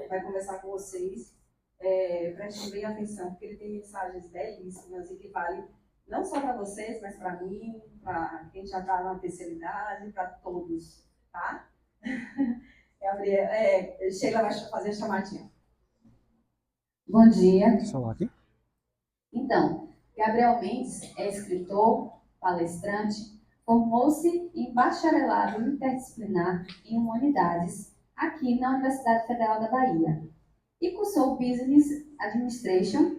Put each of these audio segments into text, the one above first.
vai conversar com vocês. Prestem bem atenção, porque ele tem mensagens belíssimas e que valem não só para vocês, mas para mim, para quem já está na terceira idade, para todos, tá? Sheila vai fazer a chamadinha. Bom dia. Aqui. Então, Gabriel Mendes é escritor, palestrante, formou-se em bacharelado interdisciplinar em humanidades aqui na Universidade Federal da Bahia e cursou Business Administration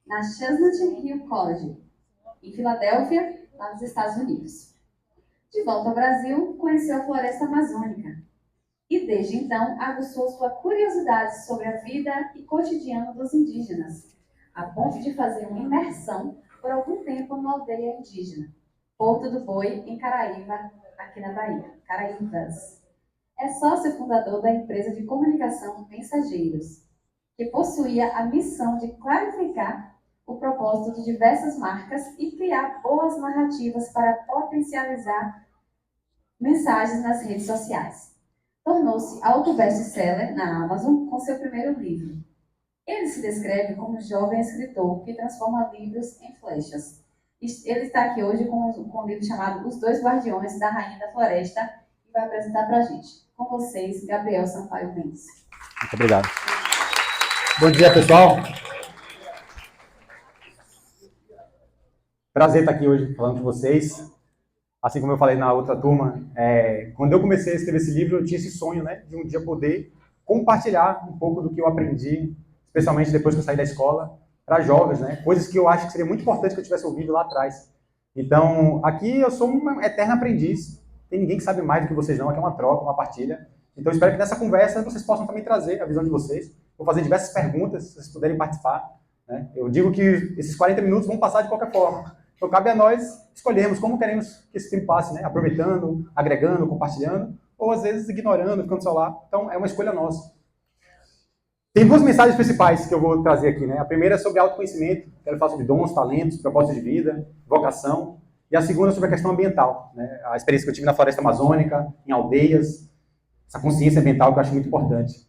na Chestnut Hill College, em Filadélfia, lá nos Estados Unidos. De volta ao Brasil, conheceu a floresta amazônica e, desde então, aguçou sua curiosidade sobre a vida e cotidiano dos indígenas, a ponto de fazer uma imersão por algum tempo numa aldeia indígena, Porto do Boi, em Caraíva, aqui na Bahia, Caraívas. É sócio fundador da empresa de comunicação Mensageiros, que possuía a missão de clarificar o propósito de diversas marcas e criar boas narrativas para potencializar mensagens nas redes sociais. Tornou-se auto-best-seller na Amazon com seu primeiro livro. Ele se descreve como um jovem escritor que transforma livros em flechas. Ele está aqui hoje com um livro chamado Os Dois Guardiões da Rainha da Floresta e vai apresentar para a gente. Com vocês, Gabriel Sampaio Mendes. Muito obrigado. Bom dia, pessoal. Prazer estar aqui hoje falando com vocês. Assim como eu falei na outra turma, quando eu comecei a escrever esse livro, eu tinha esse sonho, né, de um dia poder compartilhar um pouco do que eu aprendi, especialmente depois que eu saí da escola, para jovens, né, coisas que eu acho que seria muito importante que eu tivesse ouvido lá atrás. Então, aqui eu sou um eterno aprendiz, tem ninguém que sabe mais do que vocês não, aqui é uma troca, uma partilha. Então, eu espero que nessa conversa vocês possam também trazer a visão de vocês. Vou fazer diversas perguntas, se vocês puderem participar, né. Eu digo que esses 40 minutos vão passar de qualquer forma. Então, cabe a nós escolhermos como queremos que esse tempo passe, né? Aproveitando, agregando, compartilhando, ou às vezes ignorando, ficando só lá. Então, é uma escolha nossa. Tem duas mensagens principais que eu vou trazer aqui, né? A primeira é sobre autoconhecimento, quero falar sobre dons, talentos, propósito de vida, vocação. E a segunda é sobre a questão ambiental, né? A experiência que eu tive na floresta amazônica, em aldeias, essa consciência ambiental que eu acho muito importante.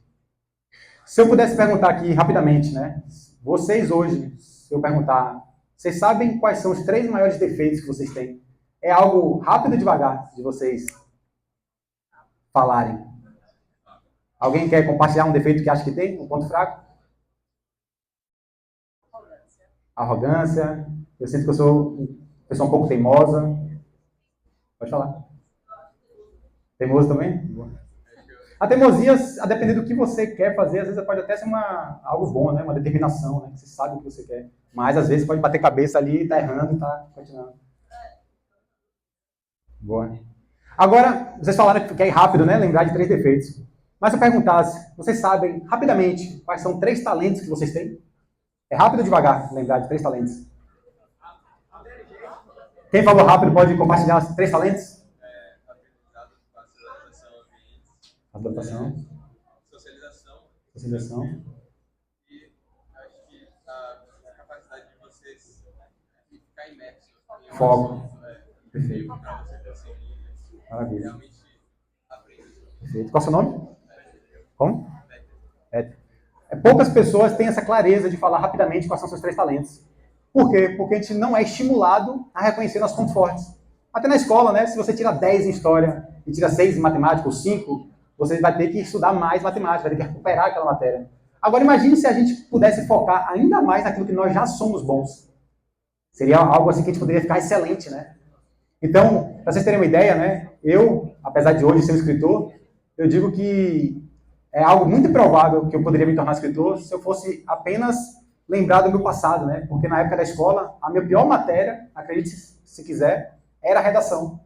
Se eu pudesse perguntar aqui rapidamente, né? Vocês hoje, se eu perguntar, vocês sabem quais são os 3 maiores defeitos que vocês têm? É algo rápido e devagar de vocês falarem. Alguém quer compartilhar um defeito que acha que tem? Um ponto fraco? Arrogância. Eu sinto que eu sou uma pessoa um pouco teimosa. Pode falar. Teimoso também? A teimosia, a depender do que você quer fazer, às vezes pode até ser algo bom, né? Uma determinação, né? Você sabe o que você quer. Mas, às vezes, pode bater cabeça ali, tá errando e tá continuando. Boa. Agora, vocês falaram que é rápido, né? Lembrar de 3 defeitos. Mas se eu perguntasse, vocês sabem, rapidamente, quais são 3 talentos que vocês têm? É rápido ou devagar lembrar de 3 talentos? Quem falou rápido pode compartilhar os 3 talentos? Adaptação. Socialização. E acho que a capacidade de vocês ficar imersos. Foco. Perfeito. Para você conseguir Maravilha. realmente aprender. Perfeito. Qual é o seu nome? Como? Poucas pessoas têm essa clareza de falar rapidamente quais são seus 3 talentos. Por quê? Porque a gente não é estimulado a reconhecer nossos pontos fortes. Até na escola, né? Se você tira 10 em história e tira 6 em matemática ou 5, você vai ter que estudar mais matemática, vai ter que recuperar aquela matéria. Agora, imagine se a gente pudesse focar ainda mais naquilo que nós já somos bons. Seria algo assim que a gente poderia ficar excelente, né? Então, para vocês terem uma ideia, né? Eu, apesar de hoje ser um escritor, eu digo que é algo muito improvável que eu poderia me tornar escritor se eu fosse apenas lembrar do meu passado, né? Porque na época da escola, a minha pior matéria, acredite se quiser, era a redação.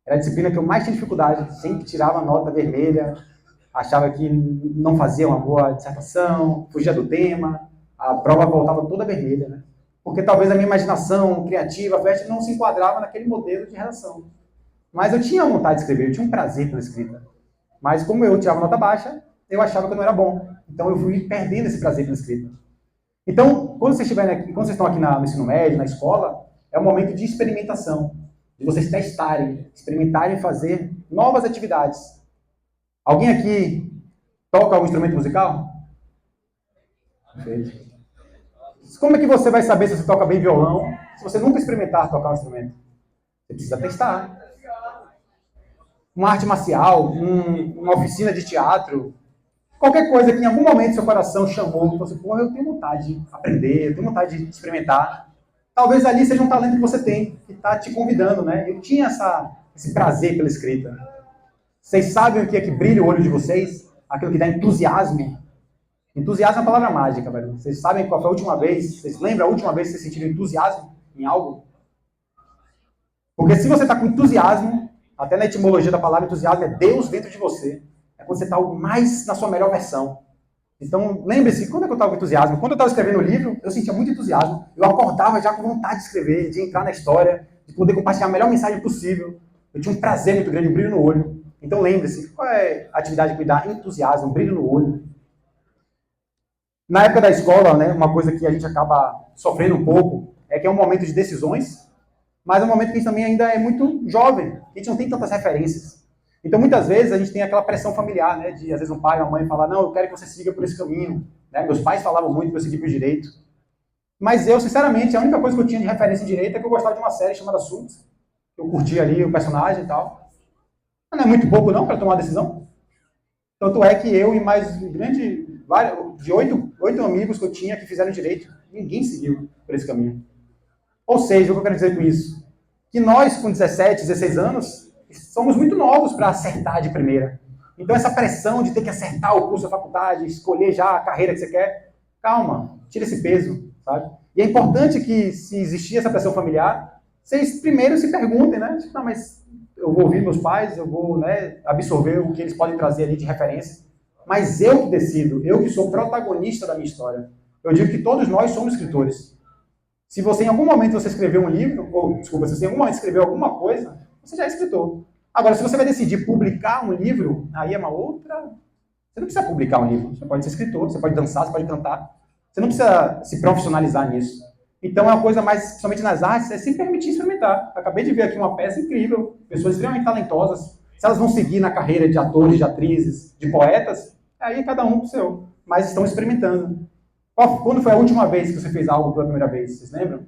Era a disciplina que eu mais tinha dificuldade, sempre tirava nota vermelha, achava que não fazia uma boa dissertação, fugia do tema, a prova voltava toda vermelha, né? Porque talvez a minha imaginação criativa, fértil, não se enquadrava naquele modelo de redação. Mas eu tinha vontade de escrever, eu tinha um prazer pela escrita. Mas como eu tirava nota baixa, eu achava que eu não era bom. Então eu fui perdendo esse prazer pela escrita. Então, quando vocês estão aqui no ensino médio, na escola, é um momento de experimentação, de vocês testarem, experimentarem fazer novas atividades. Alguém aqui toca algum instrumento musical? Perfeito. Como é que você vai saber se você toca bem violão se você nunca experimentar tocar um instrumento? Você precisa testar. Uma arte marcial, uma oficina de teatro, qualquer coisa que em algum momento seu coração chamou, você, porra, eu tenho vontade de aprender, eu tenho vontade de experimentar. Talvez ali seja um talento que você tem, que está te convidando, né? Eu tinha esse prazer pela escrita. Vocês sabem o que é que brilha o olho de vocês? Aquilo que dá entusiasmo. Entusiasmo é uma palavra mágica, velho. Vocês sabem qual foi a última vez? Vocês lembram a última vez que vocês sentiram entusiasmo em algo? Porque se você está com entusiasmo, até na etimologia da palavra entusiasmo, é Deus dentro de você. É quando você está mais na sua melhor versão. Então, lembre-se, quando é que eu estava com entusiasmo? Quando eu estava escrevendo o livro, eu sentia muito entusiasmo. Eu acordava já com vontade de escrever, de entrar na história, de poder compartilhar a melhor mensagem possível. Eu tinha um prazer muito grande, um brilho no olho. Então, lembre-se, qual é a atividade que me dá entusiasmo, um brilho no olho? Na época da escola, né, uma coisa que a gente acaba sofrendo um pouco é que é um momento de decisões, mas é um momento que a gente também ainda é muito jovem, a gente não tem tantas referências. Então, muitas vezes, a gente tem aquela pressão familiar, né, de, às vezes, um pai ou uma mãe falar, não, eu quero que você siga por esse caminho. Né? Meus pais falavam muito para eu seguir por direito. Mas eu, sinceramente, a única coisa que eu tinha de referência em direito é que eu gostava de uma série chamada Suits. Eu curtia ali o personagem e tal. Não é muito pouco, não, para tomar uma decisão. Tanto é que eu e mais de 8 amigos que eu tinha que fizeram direito, ninguém seguiu por esse caminho. Ou seja, o que eu quero dizer com isso? Que nós, com 17, 16 anos, somos muito novos para acertar de primeira. Então, essa pressão de ter que acertar o curso da faculdade, escolher já a carreira que você quer, calma, tira esse peso, sabe? E é importante que, se existir essa pressão familiar, vocês primeiro se perguntem, né? Não, mas eu vou ouvir meus pais, eu vou, né, absorver o que eles podem trazer ali de referência, mas eu que decido, eu que sou protagonista da minha história. Eu digo que todos nós somos escritores. Se você em algum momento você escreveu um livro, ou, desculpa, se você em algum momento escreveu alguma coisa, você já é escritor. Agora, se você vai decidir publicar um livro, aí é uma outra... Você não precisa publicar um livro. Você pode ser escritor, você pode dançar, você pode cantar. Você não precisa se profissionalizar nisso. Então, é uma coisa mais, principalmente nas artes, é se permitir experimentar. Acabei de ver aqui uma peça incrível, pessoas extremamente talentosas. Se elas vão seguir na carreira de atores, de atrizes, de poetas, aí cada um com o seu. Mas estão experimentando. Quando foi a última vez que você fez algo pela primeira vez? Vocês lembram?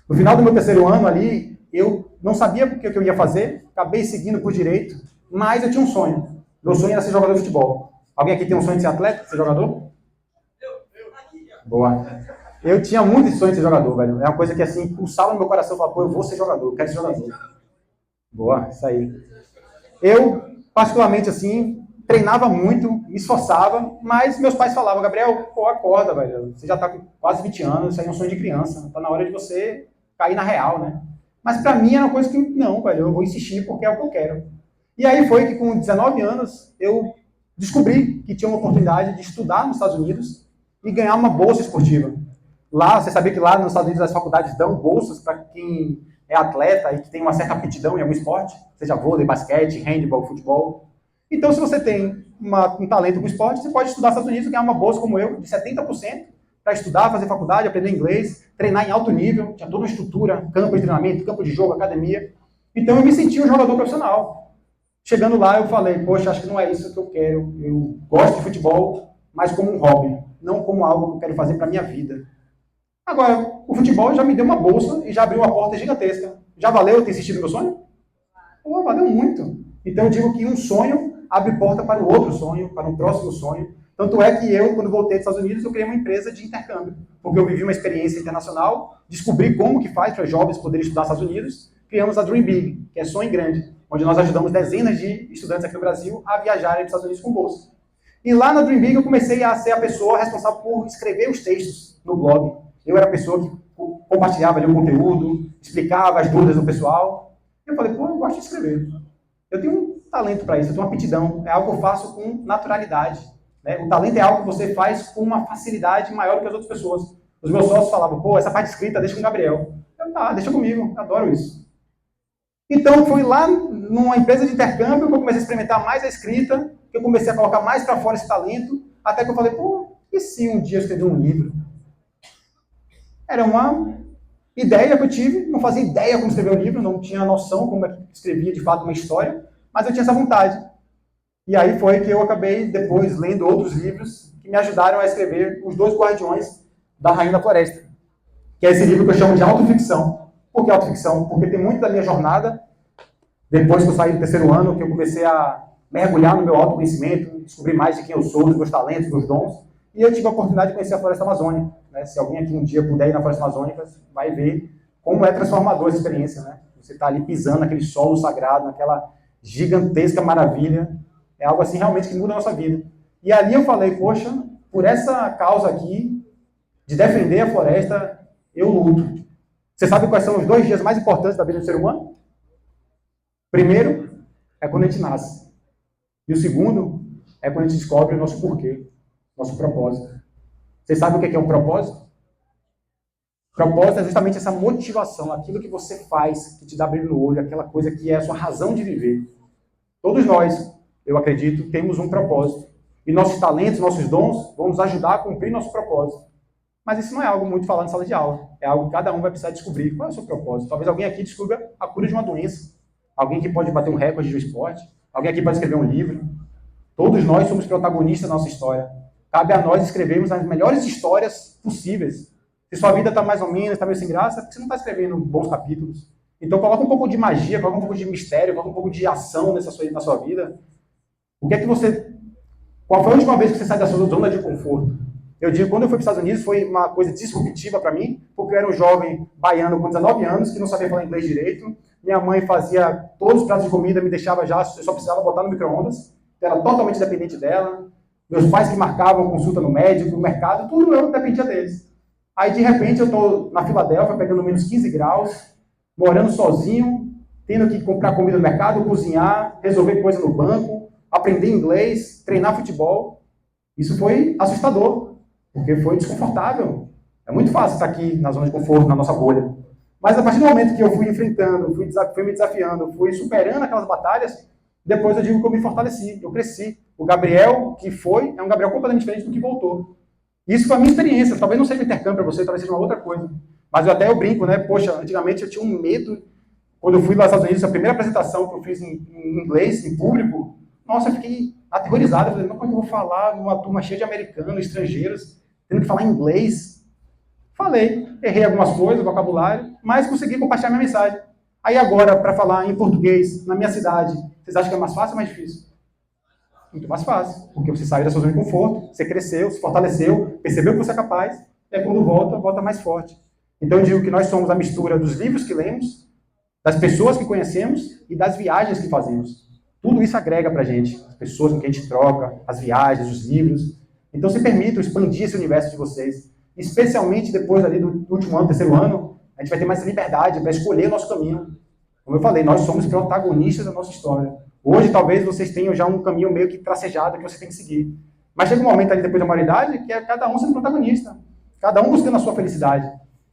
No final do meu 3º ano ali, eu não sabia o que eu ia fazer, acabei seguindo por direito, mas eu tinha um sonho. Meu sonho era ser jogador de futebol. Alguém aqui tem um sonho de ser atleta, ser jogador? Boa. Eu tinha muito sonho de ser jogador, velho. É uma coisa que, assim, pulsava no meu coração. Eu falava, pô, eu vou ser jogador, eu quero ser jogador. Boa, isso aí. Eu, particularmente, assim, treinava muito, me esforçava, mas meus pais falavam, Gabriel, pô, acorda, velho. Você já tá com quase 20 anos, isso aí é um sonho de criança. Tá na hora de você cair na real, né? Mas pra mim era uma coisa que, não, velho, eu vou insistir porque é o que eu quero. E aí foi que com 19 anos eu descobri que tinha uma oportunidade de estudar nos Estados Unidos e ganhar uma bolsa esportiva. Lá, você sabia que lá nos Estados Unidos as faculdades dão bolsas para quem é atleta e que tem uma certa aptidão em algum esporte, seja vôlei, basquete, handebol, futebol. Então, se você tem um talento com esporte, você pode estudar nos Estados Unidos e ganhar uma bolsa como eu, de 70%, para estudar, fazer faculdade, aprender inglês, treinar em alto nível, tinha toda uma estrutura, campo de treinamento, campo de jogo, academia. Então, eu me senti um jogador profissional. Chegando lá, eu falei, poxa, acho que não é isso que eu quero. Eu gosto de futebol, mas como um hobby, não como algo que eu quero fazer para a minha vida. Agora, o futebol já me deu uma bolsa e já abriu uma porta gigantesca. Já valeu ter insistido no meu sonho? Pô, valeu muito. Então, eu digo que um sonho abre porta para o outro sonho, para um próximo sonho. Tanto é que eu, quando voltei dos Estados Unidos, eu criei uma empresa de intercâmbio. Porque eu vivi uma experiência internacional, descobri como que faz para jovens poderem estudar nos Estados Unidos, criamos a Dream Big, que é Sonho Grande, onde nós ajudamos dezenas de estudantes aqui no Brasil a viajarem para os Estados Unidos com bolsa. E lá na Dream Big eu comecei a ser a pessoa responsável por escrever os textos no blog. Eu era a pessoa que compartilhava ali o conteúdo, explicava as dúvidas do pessoal. E eu falei, pô, eu gosto de escrever. Eu tenho um talento para isso, eu tenho uma aptidão. É algo que eu faço com naturalidade. Né? O talento é algo que você faz com uma facilidade maior do que as outras pessoas. Os meus sócios falavam, pô, essa parte escrita deixa com o Gabriel. Eu, tá, deixa comigo, eu adoro isso. Então, foi lá numa empresa de intercâmbio que eu comecei a experimentar mais a escrita, que eu comecei a colocar mais para fora esse talento, até que eu falei, pô, e se um dia eu escrever um livro? Era uma ideia que eu tive, não fazia ideia como escrever um livro, não tinha noção como é que escrevia de fato uma história, mas eu tinha essa vontade. E aí foi que eu acabei depois lendo outros livros que me ajudaram a escrever Os Dois Guardiões da Rainha da Floresta, que é esse livro que eu chamo de autoficção. Por que autoficção? Porque tem muito da minha jornada, depois que eu saí do terceiro ano, que eu comecei a mergulhar no meu autoconhecimento, descobrir mais de quem eu sou, dos meus talentos, dos dons, e eu tive a oportunidade de conhecer a Floresta Amazônica. Né? Se alguém aqui um dia puder ir na Floresta Amazônica, vai ver como é transformador essa experiência. Né? Você está ali pisando naquele solo sagrado, naquela gigantesca maravilha, é algo assim realmente que muda a nossa vida. E ali eu falei, poxa, por essa causa aqui, de defender a floresta, eu luto. Você sabe quais são os 2 dias mais importantes da vida do ser humano? Primeiro é quando a gente nasce. E o segundo é quando a gente descobre o nosso porquê, nosso propósito. Vocês sabem o que é um propósito? Propósito é justamente essa motivação, aquilo que você faz, que te dá brilho no olho, aquela coisa que é a sua razão de viver. Todos nós, eu acredito, temos um propósito. E nossos talentos, nossos dons vão nos ajudar a cumprir nosso propósito. Mas isso não é algo muito falado em sala de aula. É algo que cada um vai precisar descobrir. Qual é o seu propósito? Talvez alguém aqui descubra a cura de uma doença. Alguém que pode bater um recorde de um esporte. Alguém aqui pode escrever um livro. Todos nós somos protagonistas da nossa história. Cabe a nós escrevermos as melhores histórias possíveis. Se sua vida está mais ou menos, está meio sem graça, porque você não está escrevendo bons capítulos. Então coloca um pouco de magia, coloca um pouco de mistério, coloca um pouco de ação na sua vida. O que é que você... Qual foi a última vez que você saiu da sua zona de conforto? Eu digo, quando eu fui para os Estados Unidos, foi uma coisa disruptiva para mim, porque eu era um jovem baiano com 19 anos, que não sabia falar inglês direito. Minha mãe fazia todos os pratos de comida, me deixava já, eu só precisava botar no micro-ondas. Era totalmente dependente dela. Meus pais que marcavam consulta no médico, no mercado, tudo eu dependia deles. Aí, de repente, eu estou na Filadélfia, pegando menos 15 graus, morando sozinho, tendo que comprar comida no mercado, cozinhar, resolver coisa no banco, aprender inglês, treinar futebol. Isso foi assustador, porque foi desconfortável. É muito fácil estar aqui na zona de conforto, na nossa bolha. Mas a partir do momento que eu fui enfrentando, fui me desafiando, fui superando aquelas batalhas, depois eu digo que eu me fortaleci, eu cresci. O Gabriel que foi, é um Gabriel completamente diferente do que voltou. Isso foi a minha experiência. Talvez não seja intercâmbio para você, talvez seja uma outra coisa. Mas eu brinco, né? Poxa, antigamente eu tinha um medo. Quando eu fui lá nos Estados Unidos, a primeira apresentação que eu fiz em inglês, em público, nossa, eu fiquei aterrorizado. Eu falei, como é que eu vou falar numa turma cheia de americanos, estrangeiros, tendo que falar inglês? Falei, errei algumas coisas, vocabulário, mas consegui compartilhar minha mensagem. Aí agora, para falar em português, na minha cidade, vocês acham que é mais fácil ou mais difícil? Muito mais fácil, porque você saiu da sua zona de conforto, você cresceu, se fortaleceu, percebeu que você é capaz, e aí quando volta mais forte. Então eu digo que nós somos a mistura dos livros que lemos, das pessoas que conhecemos e das viagens que fazemos. Tudo isso agrega pra gente, as pessoas com quem a gente troca, as viagens, os livros. Então se permitam expandir esse universo de vocês, especialmente depois ali do último ano, terceiro ano, a gente vai ter mais liberdade para escolher o nosso caminho. Como eu falei, nós somos protagonistas da nossa história. Hoje, talvez, vocês tenham já um caminho meio que tracejado que você tem que seguir. Mas chega um momento ali, depois da maioridade, que é cada um sendo protagonista. Cada um buscando a sua felicidade.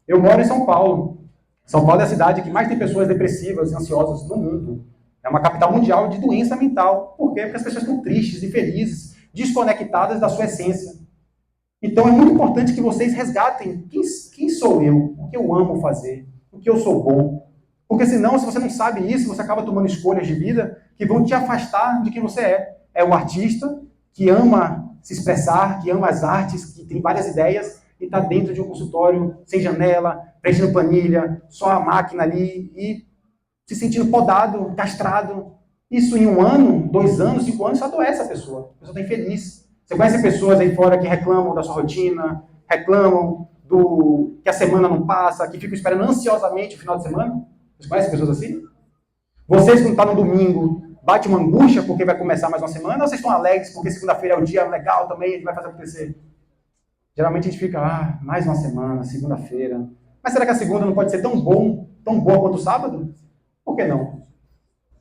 Eu moro em São Paulo. São Paulo é a cidade que mais tem pessoas depressivas e ansiosas no mundo. É uma capital mundial de doença mental. Por quê? Porque as pessoas estão tristes, infelizes, desconectadas da sua essência. Então, é muito importante que vocês resgatem quem sou eu, o que eu amo fazer, o que eu sou bom. Porque senão, se você não sabe isso, você acaba tomando escolhas de vida que vão te afastar de quem você é. É o artista que ama se expressar, que ama as artes, que tem várias ideias e está dentro de um consultório sem janela, preenchendo planilha, só a máquina ali e se sentindo podado, castrado. Isso em 1 ano, 2 anos, 5 anos, só adoece a pessoa. A pessoa está infeliz. Você conhece pessoas aí fora que reclamam da sua rotina, reclamam que a semana não passa, que ficam esperando ansiosamente o final de semana? Vocês conhecem pessoas assim? Vocês, quando estão no domingo, bate uma angústia porque vai começar mais uma semana, ou vocês estão alegres porque segunda-feira é o dia legal também, a gente vai fazer acontecer? Geralmente a gente fica, mais uma semana, segunda-feira. Mas será que a segunda não pode ser tão boa quanto o sábado? Por que não?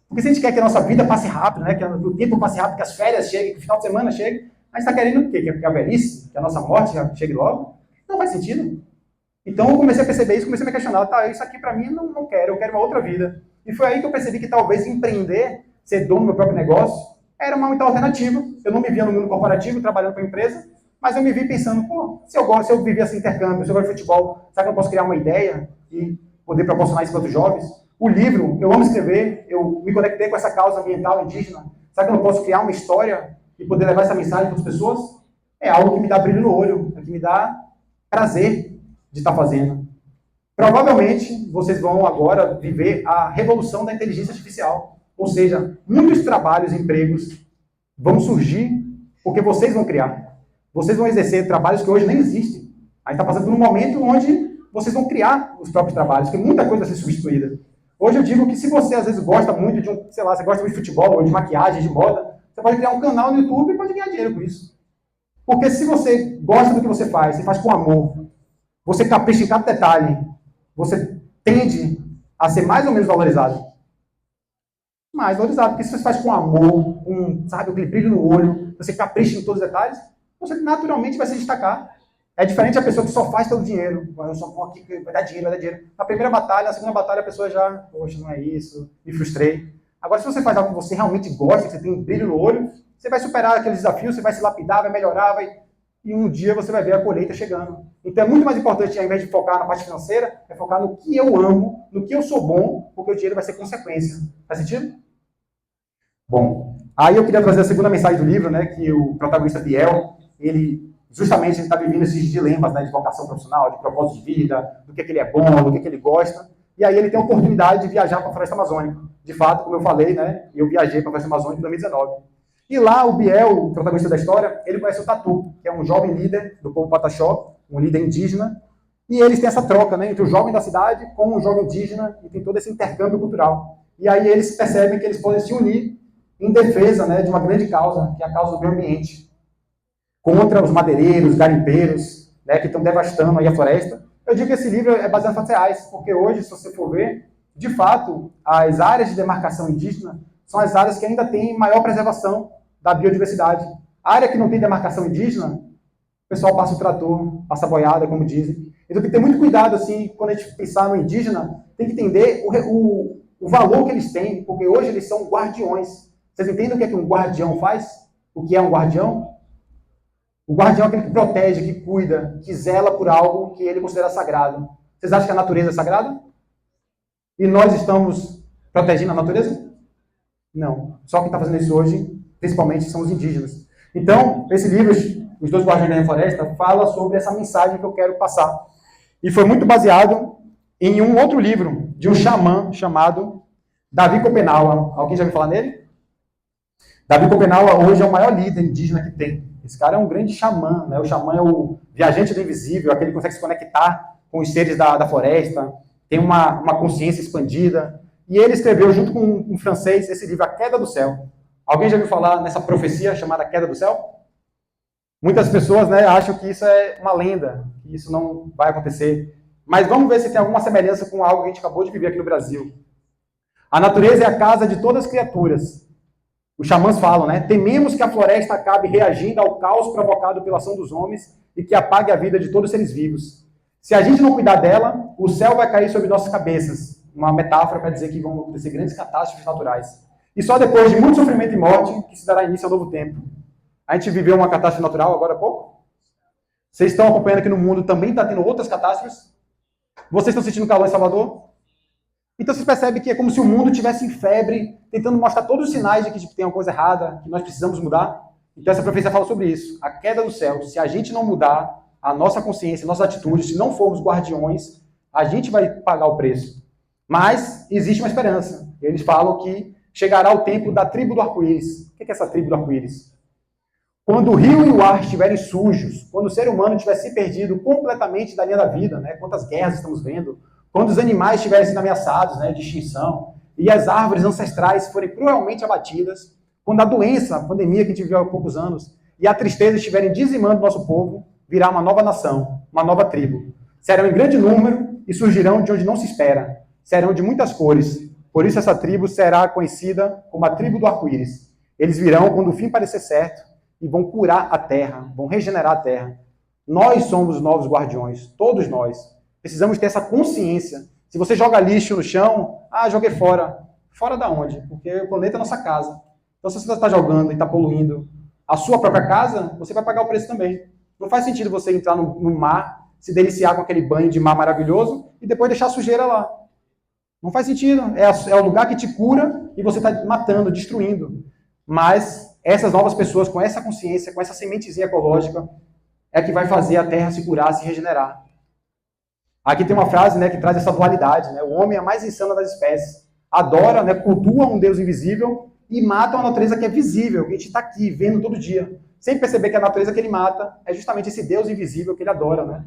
Porque se a gente quer que a nossa vida passe rápido, né? Que o tempo passe rápido, que as férias cheguem, que o final de semana chegue, a gente está querendo o quê? Que a velhice, que a nossa morte já chegue logo? Não faz sentido. Então eu comecei a perceber isso, comecei a me questionar, tá, isso aqui para mim não quero, eu quero uma outra vida. E foi aí que eu percebi que talvez empreender, ser dono do meu próprio negócio, era uma muita alternativa. Eu não me via no mundo corporativo, trabalhando para a empresa, mas eu me vi pensando, pô, se eu viver esse intercâmbio, se eu gosto de futebol, será que eu posso criar uma ideia e poder proporcionar isso para outros jovens? O livro, eu amo escrever, eu me conectei com essa causa ambiental indígena, será que eu não posso criar uma história e poder levar essa mensagem para as pessoas? é algo que me dá brilho no olho, é que me dá prazer de estar fazendo. Provavelmente, vocês vão agora viver a revolução da inteligência artificial. Ou seja, muitos trabalhos, empregos vão surgir porque vocês vão criar. Vocês vão exercer trabalhos que hoje nem existem. A gente está passando por um momento onde vocês vão criar os próprios trabalhos, porque muita coisa vai ser substituída. Hoje eu digo que se você às vezes gosta muito de um, sei lá, você gosta de futebol, ou de maquiagem, de moda, você pode criar um canal no YouTube e pode ganhar dinheiro com isso. Porque se você gosta do que você faz com amor, você capricha em cada detalhe, você tende a ser mais ou menos valorizado. Mais valorizado, porque se você faz com amor, com, sabe, aquele brilho no olho, você capricha em todos os detalhes, você naturalmente vai se destacar. É diferente da pessoa que só faz pelo dinheiro. Eu só vou aqui, vai dar dinheiro, vai dar dinheiro. Na primeira batalha, na segunda batalha, a pessoa já, poxa, não é isso, me frustrei. Agora, se você faz algo que você realmente gosta, que você tem um brilho no olho, você vai superar aqueles desafios, você vai se lapidar, vai melhorar, e um dia você vai ver a colheita chegando. Então é muito mais importante, ao invés de focar na parte financeira, é focar no que eu amo, no que eu sou bom, porque o dinheiro vai ser consequência. Faz sentido? Bom, aí eu queria trazer a segunda mensagem do livro, né, que o protagonista Biel, ele justamente está vivendo esses dilemas, né, de vocação profissional, de propósito de vida, do que ele é bom, do que ele gosta, e aí ele tem a oportunidade de viajar para a Floresta Amazônica. De fato, como eu falei, né, eu viajei para a Floresta Amazônica em 2019. E lá o Biel, o protagonista da história, ele conhece o Tatu, que é um jovem líder do povo Pataxó, um líder indígena, e eles têm essa troca, né, entre o jovem da cidade com o jovem indígena, e tem todo esse intercâmbio cultural. E aí eles percebem que eles podem se unir em defesa, né, de uma grande causa, que é a causa do meio ambiente, contra os madeireiros, garimpeiros, né, que estão devastando aí a floresta. Eu digo que esse livro é baseado em fatos reais, porque hoje, se você for ver, de fato, as áreas de demarcação indígena são as áreas que ainda têm maior preservação da biodiversidade. A área que não tem demarcação indígena, o pessoal passa o trator, passa a boiada, como dizem. Então tem que ter muito cuidado, assim, quando a gente pensar no indígena, tem que entender o valor que eles têm, porque hoje eles são guardiões. Vocês entendem o que é que um guardião faz? O que é um guardião? O guardião é aquele que protege, que cuida, que zela por algo que ele considera sagrado. Vocês acham que a natureza é sagrada? E nós estamos protegendo a natureza? Não. Só quem está fazendo isso hoje, principalmente, são os indígenas. Então, esse livro, Os Dois Guardiões da Floresta, fala sobre essa mensagem que eu quero passar. E foi muito baseado em um outro livro, de um xamã chamado Davi Copenaua. Alguém já ouviu falar nele? Davi Copenaua hoje é o maior líder indígena que tem. Esse cara é um grande xamã, né? O xamã é o viajante do invisível, aquele que consegue se conectar com os seres da floresta, tem uma consciência expandida. E ele escreveu, junto com um francês, esse livro, A Queda do Céu. Alguém já ouviu falar nessa profecia chamada Queda do Céu? Muitas pessoas, né, acham que isso é uma lenda, que isso não vai acontecer. Mas vamos ver se tem alguma semelhança com algo que a gente acabou de viver aqui no Brasil. A natureza é a casa de todas as criaturas. Os xamãs falam, né? Tememos que a floresta acabe reagindo ao caos provocado pela ação dos homens e que apague a vida de todos os seres vivos. Se a gente não cuidar dela, o céu vai cair sobre nossas cabeças. Uma metáfora para dizer que vão acontecer grandes catástrofes naturais. E só depois de muito sofrimento e morte que se dará início ao novo tempo. A gente viveu uma catástrofe natural agora há pouco? Vocês estão acompanhando que no mundo também está tendo outras catástrofes? Vocês estão sentindo calor em Salvador? Então vocês percebem que é como se o mundo estivesse em febre, tentando mostrar todos os sinais de que tem uma coisa errada, que nós precisamos mudar. Então essa profecia fala sobre isso. A queda do céu. Se a gente não mudar a nossa consciência, nossas atitudes, se não formos guardiões, a gente vai pagar o preço. Mas existe uma esperança. Eles falam que chegará o tempo da tribo do arco-íris. O que é essa tribo do arco-íris? Quando o rio e o ar estiverem sujos, quando o ser humano tiver se perdido completamente da linha da vida, né? Quantas guerras estamos vendo, quando os animais estiverem sendo ameaçados, né, de extinção, e as árvores ancestrais forem cruelmente abatidas, quando a doença, a pandemia que a gente viveu há poucos anos, e a tristeza estiverem dizimando o nosso povo, virá uma nova nação, uma nova tribo. Serão em grande número e surgirão de onde não se espera. Serão de muitas cores. Por isso essa tribo será conhecida como a tribo do arco-íris. Eles virão quando o fim parecer certo e vão curar a terra, vão regenerar a terra. Nós somos os novos guardiões, todos nós. Precisamos ter essa consciência. Se você joga lixo no chão, joguei fora. Fora da onde? Porque o planeta é nossa casa. Então, se você está jogando e está poluindo a sua própria casa, você vai pagar o preço também. Não faz sentido você entrar no mar, se deliciar com aquele banho de mar maravilhoso e depois deixar a sujeira lá. Não faz sentido. É o lugar que te cura e você está matando, destruindo. Mas essas novas pessoas com essa consciência, com essa sementezinha ecológica, é que vai fazer a Terra se curar, se regenerar. Aqui tem uma frase, né, que traz essa dualidade, né? O homem é a mais insana das espécies. Adora, né, cultua um Deus invisível e mata uma natureza que é visível, que a gente está aqui vendo todo dia. Sem perceber que a natureza que ele mata é justamente esse Deus invisível que ele adora, né?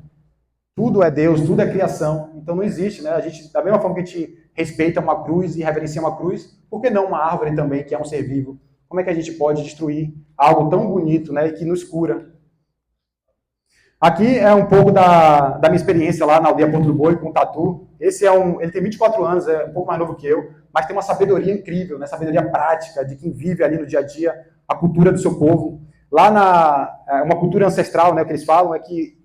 Tudo é Deus, tudo é criação. Então não existe, né? A gente, da mesma forma que a gente respeita uma cruz e reverencia uma cruz, por que não uma árvore também, que é um ser vivo? Como é que a gente pode destruir algo tão bonito, né, e que nos cura? Aqui é um pouco da minha experiência lá na aldeia Porto do Boi com o Tatu. Ele tem 24 anos, é um pouco mais novo que eu, mas tem uma sabedoria incrível, né? Sabedoria prática de quem vive ali no dia a dia a cultura do seu povo. Lá uma cultura ancestral, né, que eles falam, é que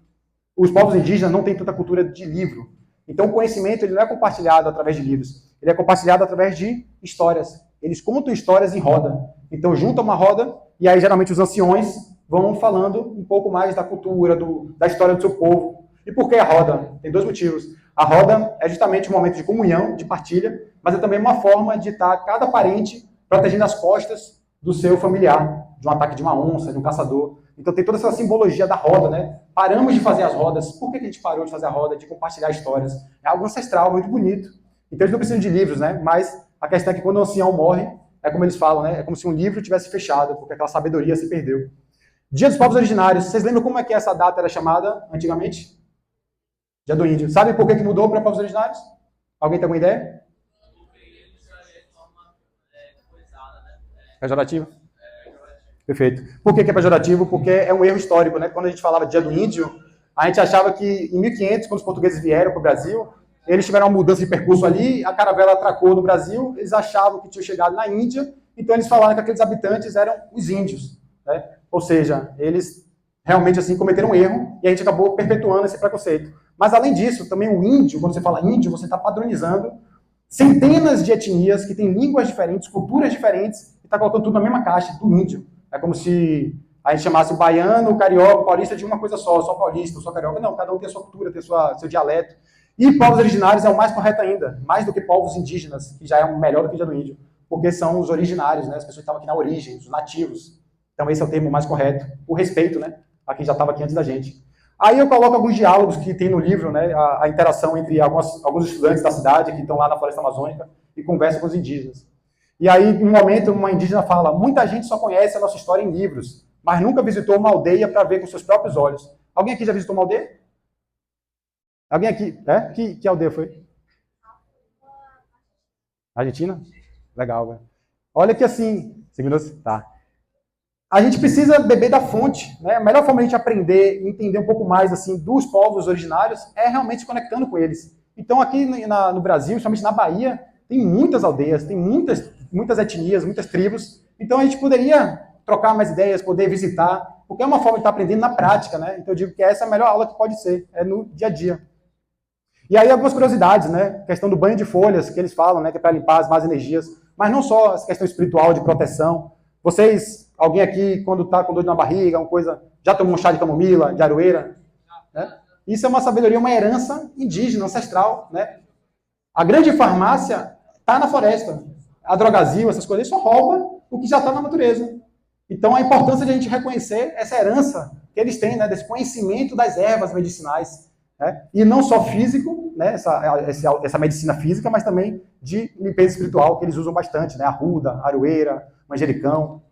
os povos indígenas não têm tanta cultura de livro. Então o conhecimento ele não é compartilhado através de livros, ele é compartilhado através de histórias. Eles contam histórias em roda. Então juntam uma roda e aí geralmente os anciões vão falando um pouco mais da cultura, da história do seu povo. E por que a roda? Tem dois motivos. A roda é justamente um momento de comunhão, de partilha, mas é também uma forma de estar cada parente protegendo as costas do seu familiar, de um ataque de uma onça, de um caçador. Então tem toda essa simbologia da roda, né? Paramos de fazer as rodas. Por que a gente parou de fazer a roda, de compartilhar histórias? É algo ancestral, muito bonito. Então eles não precisam de livros, né? Mas a questão é que quando o ancião morre, é como eles falam, né? É como se um livro tivesse fechado, porque aquela sabedoria se perdeu. Dia dos Povos Originários. Vocês lembram como é que essa data era chamada antigamente? Dia do Índio. Sabe por que mudou para Povos Originários? Alguém tem alguma ideia? Pejorativo? Perfeito. Por que é pejorativo? Porque é um erro histórico, né? Quando a gente falava Dia do Índio, a gente achava que em 1500, quando os portugueses vieram para o Brasil, eles tiveram uma mudança de percurso ali, a caravela atracou no Brasil, eles achavam que tinham chegado na Índia, então eles falaram que aqueles habitantes eram os índios, né? Ou seja, eles realmente assim cometeram um erro e a gente acabou perpetuando esse preconceito. Mas além disso, também o índio, quando você fala índio, você está padronizando centenas de etnias que têm línguas diferentes, culturas diferentes, e está colocando tudo na mesma caixa do índio. É como se a gente chamasse o baiano, o carioca, o paulista de uma coisa só paulista, só carioca. Não, cada um tem a sua cultura, tem seu dialeto. E povos originários é o mais correto ainda, mais do que povos indígenas, que já é melhor do que o Dia do Índio, porque são os originários, né? As pessoas que estavam aqui na origem, os nativos. Então esse é o termo mais correto, o respeito, né? A quem já estava aqui antes da gente. Aí eu coloco alguns diálogos que tem no livro, né? A interação entre alguns estudantes da cidade que estão lá na Floresta Amazônica e conversam com os indígenas. E aí, em um momento, uma indígena fala: muita gente só conhece a nossa história em livros, mas nunca visitou uma aldeia para ver com seus próprios olhos. Alguém aqui já visitou uma aldeia? Alguém aqui? Que aldeia foi? Argentina? Legal, velho. Olha que assim... Segundos? Tá. A gente precisa beber da fonte, né? A melhor forma de a gente aprender e entender um pouco mais assim dos povos originários é realmente se conectando com eles. Então aqui no Brasil, principalmente na Bahia, tem muitas aldeias, tem muitas etnias, muitas tribos. Então a gente poderia trocar mais ideias, poder visitar, porque é uma forma de estar aprendendo na prática, né? Então eu digo que essa é a melhor aula que pode ser, é no dia a dia. E aí algumas curiosidades, né? A questão do banho de folhas, que eles falam, né? Que é para limpar as más energias, mas não só essa questão espiritual de proteção. Alguém aqui, quando está com dor na barriga, uma coisa, já tomou um chá de camomila, de aroeira? Né? Isso é uma sabedoria, uma herança indígena, ancestral, né? A grande farmácia está na floresta. A drogazil, essas coisas, só rouba o que já está na natureza. Então, a importância de a gente reconhecer essa herança que eles têm, né? Desse conhecimento das ervas medicinais. Né? E não só físico, né? essa medicina física, mas também de limpeza espiritual, que eles usam bastante, né? Arruda, aroeira, manjericão.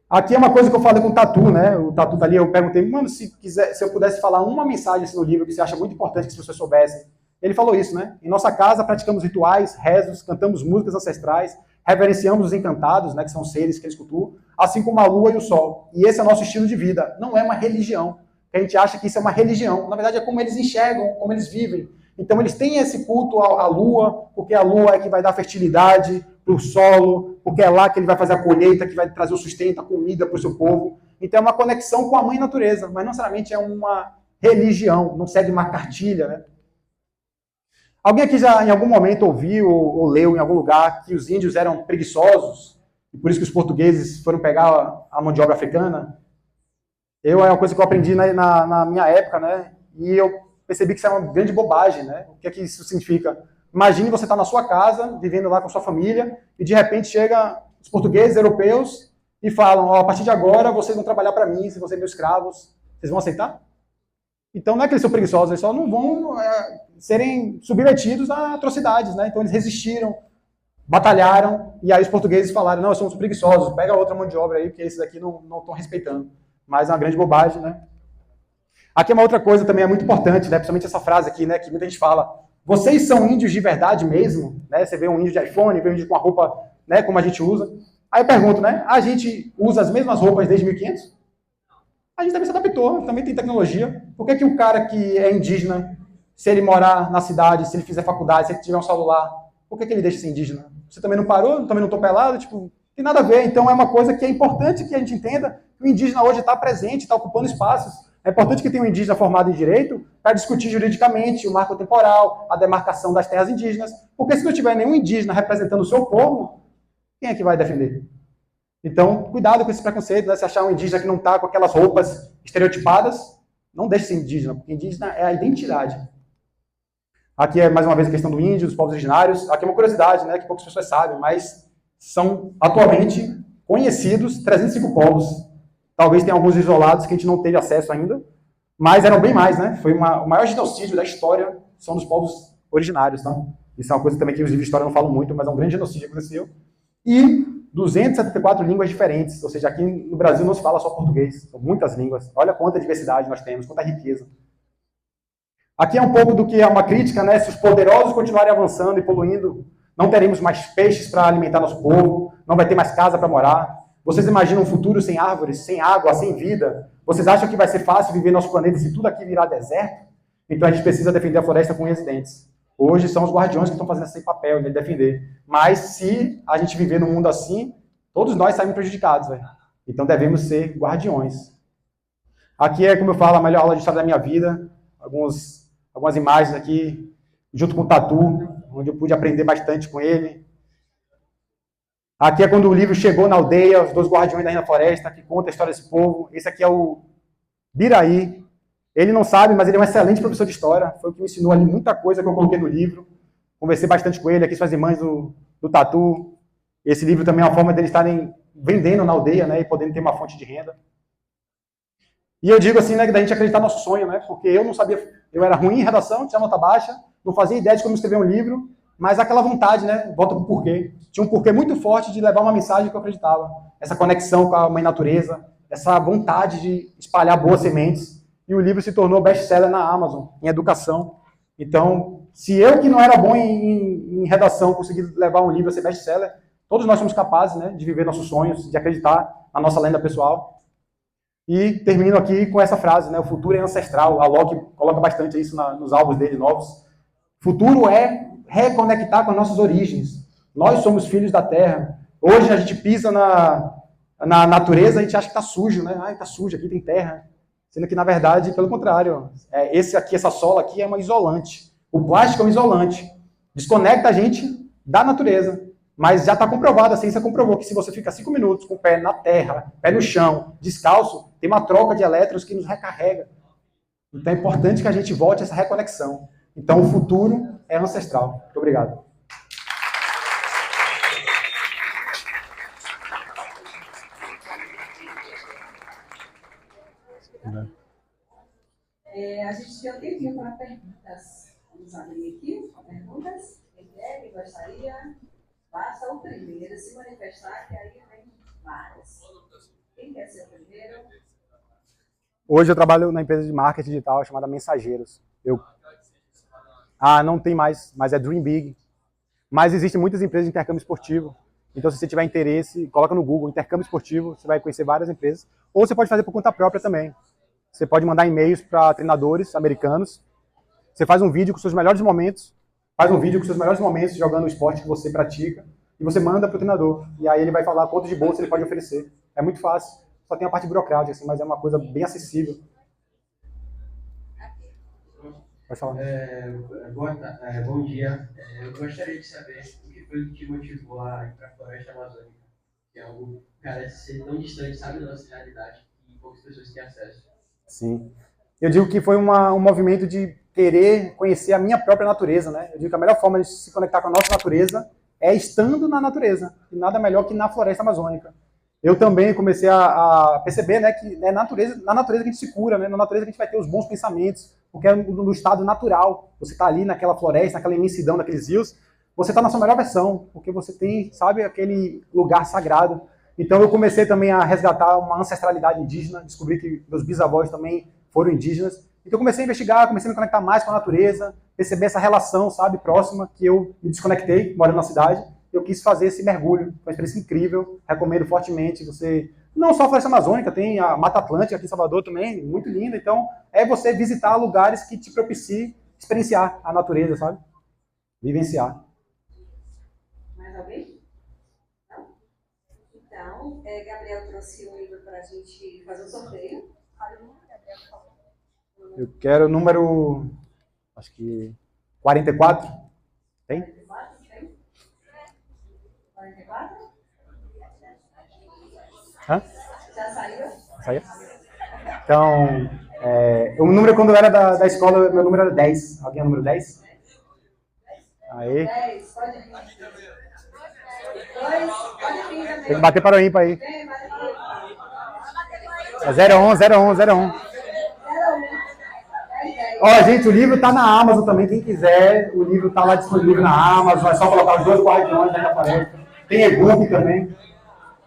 Aqui é uma coisa que eu falei com o Tatu, né? O Tatu tá ali, eu perguntei, mano, se eu pudesse falar uma mensagem assim, no livro que você acha muito importante que as pessoas soubessem. Ele falou isso, né? Em nossa casa praticamos rituais, rezos, cantamos músicas ancestrais, reverenciamos os encantados, né? Que são seres que eles cultuam, assim como a lua e o sol. E esse é o nosso estilo de vida, não é uma religião. A gente acha que isso é uma religião. Na verdade, é como eles enxergam, como eles vivem. Então, eles têm esse culto à lua, porque a lua é que vai dar fertilidade para o solo, porque é lá que ele vai fazer a colheita, que vai trazer o sustento, a comida para o seu povo. Então, é uma conexão com a mãe natureza, mas não necessariamente é uma religião, não segue uma cartilha, né? Alguém aqui já, em algum momento, ouviu ou leu em algum lugar que os índios eram preguiçosos, e por isso que os portugueses foram pegar a mão de obra africana? É uma coisa que eu aprendi na minha época, né? E eu percebi que isso é uma grande bobagem, né? O que é que isso significa? Imagine você estar na sua casa, vivendo lá com sua família, e de repente chega os portugueses, europeus, e falam, ó, a partir de agora vocês vão trabalhar para mim, se vocês são meus escravos, vocês vão aceitar? Então não é que eles são preguiçosos, eles só não vão serem submetidos a atrocidades, né? Então eles resistiram, batalharam, e aí os portugueses falaram, não, somos preguiçosos, pega outra mão de obra aí, porque esses aqui não estão respeitando. Mas é uma grande bobagem, né? Aqui é uma outra coisa também é muito importante, né? Principalmente essa frase aqui, né? Que muita gente fala, vocês são índios de verdade mesmo? Né? Você vê um índio de iPhone, vê um índio com uma roupa, né, como a gente usa. Aí eu pergunto, né? A gente usa as mesmas roupas desde 1500? A gente também se adaptou, também tem tecnologia. Por que o cara que é indígena, se ele morar na cidade, se ele fizer faculdade, se ele tiver um celular, por que ele deixa de ser indígena? Você também não parou? Também não estou pelado? Tipo, tem nada a ver. Então é uma coisa que é importante que a gente entenda que o indígena hoje está presente, está ocupando espaços. É importante que tenha um indígena formado em direito para discutir juridicamente o marco temporal, a demarcação das terras indígenas, porque se não tiver nenhum indígena representando o seu povo, quem é que vai defender? Então, cuidado com esse preconceito, né? Se achar um indígena que não está com aquelas roupas estereotipadas, não deixe de ser indígena, porque indígena é a identidade. Aqui é, mais uma vez, a questão do índio, dos povos originários. Aqui é uma curiosidade, né, que poucas pessoas sabem, mas são, atualmente, conhecidos 305 povos. Talvez tenha alguns isolados que a gente não teve acesso ainda, mas eram bem mais, né? Foi o maior genocídio da história, são dos povos originários, tá? Isso é uma coisa também que os livros de história não falam muito, mas é um grande genocídio que aconteceu. E 274 línguas diferentes, ou seja, aqui no Brasil não se fala só português, são muitas línguas. Olha quanta diversidade nós temos, quanta riqueza. Aqui é um pouco do que é uma crítica, né? Se os poderosos continuarem avançando e poluindo, não teremos mais peixes para alimentar nosso povo, não vai ter mais casa para morar. Vocês imaginam um futuro sem árvores, sem água, sem vida? Vocês acham que vai ser fácil viver nosso planeta se tudo aqui virar deserto? Então a gente precisa defender a floresta com unhas e dentes. Hoje são os guardiões que estão fazendo esse papel de defender. Mas se a gente viver num mundo assim, todos nós saímos prejudicados, velho. Então devemos ser guardiões. Aqui é, como eu falo, a melhor aula de história da minha vida. Algumas imagens aqui, junto com o Tatu, onde eu pude aprender bastante com ele. Aqui é quando o livro chegou na aldeia, os 2 guardiões da floresta, que conta a história desse povo. Esse aqui é o Biraí. Ele não sabe, mas ele é um excelente professor de história. Foi o que me ensinou ali muita coisa que eu coloquei no livro. Conversei bastante com ele. Aqui são as irmãs do Tatu. Esse livro também é uma forma deles estarem vendendo na aldeia, né, e podendo ter uma fonte de renda. E eu digo assim, né, da gente acreditar no nosso sonho, né, porque eu não sabia, eu era ruim em redação, tinha nota baixa, não fazia ideia de como escrever um livro, mas aquela vontade, né, volta pro porquê. Tinha um porquê muito forte de levar uma mensagem que eu acreditava. Essa conexão com a mãe natureza, essa vontade de espalhar boas sementes. E o livro se tornou best-seller na Amazon, em educação. Então, se eu que não era bom em redação consegui levar um livro a ser best-seller, todos nós somos capazes, né, de viver nossos sonhos, de acreditar na nossa lenda pessoal. E termino aqui com essa frase, né, o futuro é ancestral. A Locke coloca bastante isso nos álbuns dele novos. Futuro é reconectar com as nossas origens. Nós somos filhos da terra. Hoje a gente pisa na natureza, a gente acha que está sujo, né? Ah, está sujo, aqui tem terra. Sendo que, na verdade, pelo contrário, essa sola aqui é uma isolante. O plástico é um isolante. Desconecta a gente da natureza. Mas já está comprovado, a ciência comprovou que se você fica 5 minutos com o pé na terra, pé no chão, descalço, tem uma troca de elétrons que nos recarrega. Então é importante que a gente volte a essa reconexão. Então o futuro é ancestral. Muito obrigado. A gente tem um tempinho para perguntas. Vamos abrir aqui para perguntas. Quem quer, quem gostaria, basta o primeiro se manifestar, que aí vem várias. Quem quer ser o primeiro? Hoje eu trabalho na empresa de marketing digital chamada Mensageiros. Não tem mais, mas é Dream Big. Mas existem muitas empresas de intercâmbio esportivo. Então, se você tiver interesse, coloca no Google intercâmbio esportivo, você vai conhecer várias empresas. Ou você pode fazer por conta própria também. Você pode mandar e-mails para treinadores americanos. Você faz um vídeo com seus melhores momentos. Jogando o esporte que você pratica. E você manda para o treinador. E aí ele vai falar quanto de bolsa ele pode oferecer. É muito fácil. Só tem a parte burocrática, assim, mas é uma coisa bem acessível. Pode falar. Bom dia. Eu gostaria de saber o que foi que te motivou a ir para a floresta amazônica, que é algo que parece ser tão distante, sabe, da nossa realidade, que poucas pessoas têm acesso. Sim. Eu digo que foi um movimento de querer conhecer a minha própria natureza, né? Eu digo que a melhor forma de se conectar com a nossa natureza é estando na natureza. E nada melhor que na floresta amazônica. eu também comecei a perceber, né, que é na natureza que a gente se cura, né, na natureza que a gente vai ter os bons pensamentos, porque é no estado natural. Você está ali naquela floresta, naquela imensidão daqueles rios, você está na sua melhor versão, porque você tem, sabe, aquele lugar sagrado. Então eu comecei também a resgatar uma ancestralidade indígena, descobri que meus bisavós também foram indígenas. Então eu comecei a investigar, comecei a me conectar mais com a natureza, perceber essa relação, sabe, próxima, que eu me desconectei, morando na cidade. Eu quis fazer esse mergulho, foi uma experiência incrível, recomendo fortemente você, não só a Floresta Amazônica, tem a Mata Atlântica aqui em Salvador também, muito linda, então é você visitar lugares que te propiciem experienciar a natureza, sabe? Vivenciar. Mais alguém? Não? Então, Gabriel trouxe um livro para a gente fazer um sorteio. Eu quero o número, acho que 44, tem? 44? Hã? Já saiu? Saiu? Então, o número quando eu era da escola, meu número era 10. Alguém é o número 10? Aí. 10, pode vir. 2, pode vir também. Tem que bater para o ímpar aí. Vem, bate para o ímpar. É 01. Ó, gente, o livro tá na Amazon também, quem quiser, o livro tá lá disponível na Amazon, é só colocar os 2 guardiões aí na parede. Tem e-book também.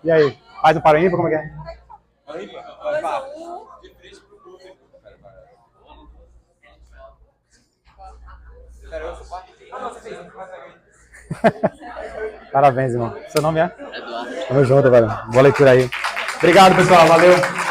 E aí, faz o para o ímpar, como é que é? De frente pro público. Pera, eu sou parte. Ah, não, você fez. Parabéns, irmão. Seu nome é? Eduardo. Tamo junto, velho. Boa leitura aí. Obrigado, pessoal. Valeu.